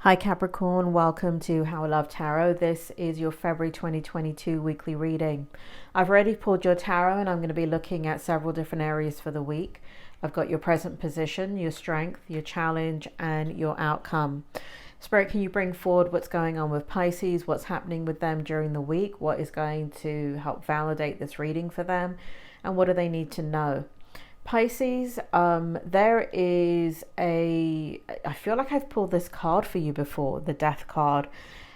Hi Capricorn, welcome to How I Love Tarot. This is your February 2022 weekly reading. I've already pulled your tarot and I'm going to be looking at several different areas for the week. I've got your present position, your strength, your challenge, and your outcome. Spirit, can you bring forward what's going on with Pisces, what's happening with them during the week, what is going to help validate this reading for them, and what do they need to know? Pisces, there is I feel like I've pulled this card for you before, the Death card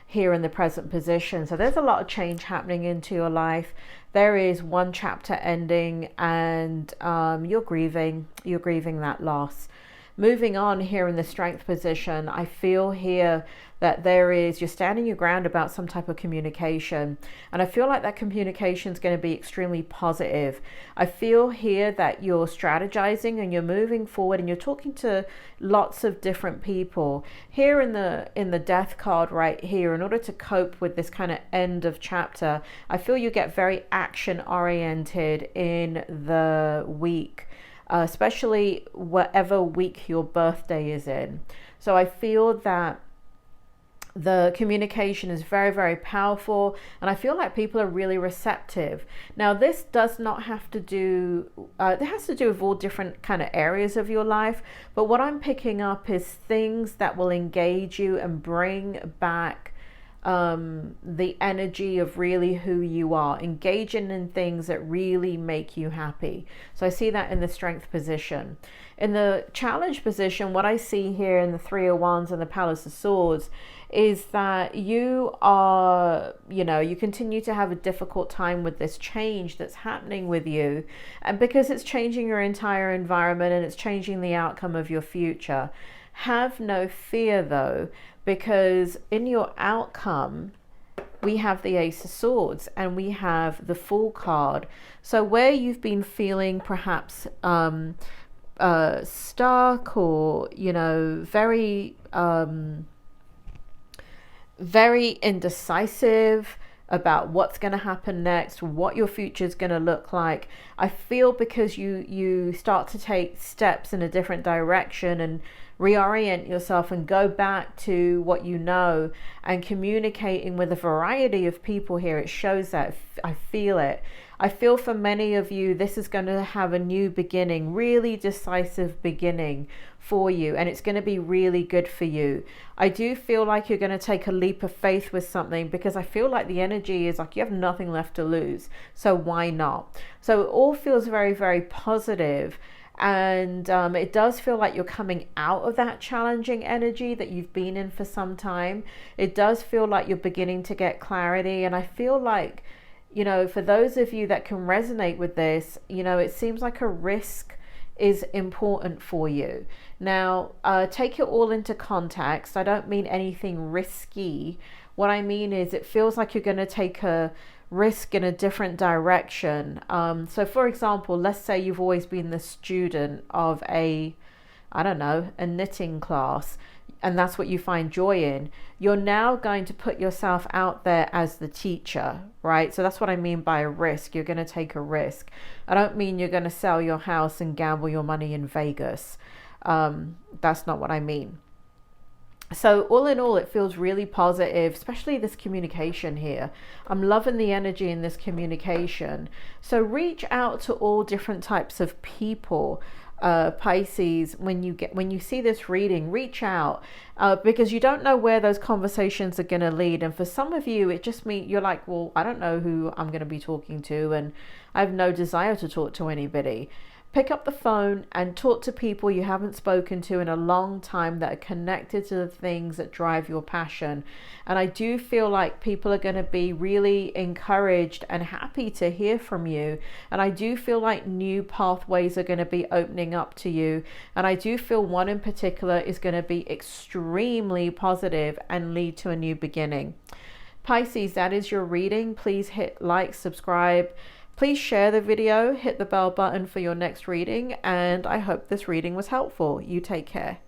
here in the present position. So there's a lot of change happening into your life. There is one chapter ending and you're grieving that loss. Moving on here in the strength position, I feel here that you're standing your ground about some type of communication. And I feel like that communication is going to be extremely positive. I feel here that you're strategizing and you're moving forward and you're talking to lots of different people. Here in the Death card right here, in order to cope with this kind of end of chapter, I feel you get very action oriented in the week. Especially whatever week your birthday is in. So I feel that the communication is very, very powerful, and I feel like people are really receptive. Now, this does not have to do, it has to do with all different kind of areas of your life, but what I'm picking up is things that will engage you and bring back the energy of really who you are, engaging in things that really make you happy. So I see that in the strength position. In the challenge position, what I see here in the Three of Wands and the Palace of Swords is that you are, you continue to have a difficult time with this change that's happening with you, and because it's changing your entire environment and it's changing the outcome of your future. Have no fear though, because in your outcome, we have the Ace of Swords and we have the Fool card. So where you've been feeling perhaps stuck or, very indecisive about what's going to happen next, what your future is going to look like. I feel because you start to take steps in a different direction and reorient yourself and go back to what you know and communicating with a variety of people here, it shows that. I feel it. I feel for many of you, this is going to have a new beginning, really decisive beginning for you, and it's going to be really good for you. I do feel like you're going to take a leap of faith with something, because I feel like the energy is like you have nothing left to lose, so why not? So it all feels very, very positive. And it does feel like you're coming out of that challenging energy that you've been in for some time. It does feel like you're beginning to get clarity, and I feel like, for those of you that can resonate with this, it seems like a risk is important for you. Now, take it all into context. I don't mean anything risky. What I mean is it feels like you're going to take a risk in a different direction. So for example, let's say you've always been the student of a knitting class, and that's what you find joy in. You're now going to put yourself out there as the teacher, right? So that's what I mean by a risk. You're going to take a risk. I don't mean you're going to sell your house and gamble your money in Vegas. That's not what I mean. So all in all, it feels really positive, especially this communication here. I'm loving the energy in this communication. So reach out to all different types of people. Pisces, when you see this reading, reach out, because you don't know where those conversations are going to lead. And for some of you, it just means you're like, well, I don't know who I'm going to be talking to, and I have no desire to talk to anybody. Pick up the phone and talk to people you haven't spoken to in a long time that are connected to the things that drive your passion. And I do feel like people are going to be really encouraged and happy to hear from you. And I do feel like new pathways are going to be opening up to you. And I do feel one in particular is going to be extremely positive and lead to a new beginning. Pisces, that is your reading. Please hit like, subscribe. Please share the video, hit the bell button for your next reading, and I hope this reading was helpful. You take care.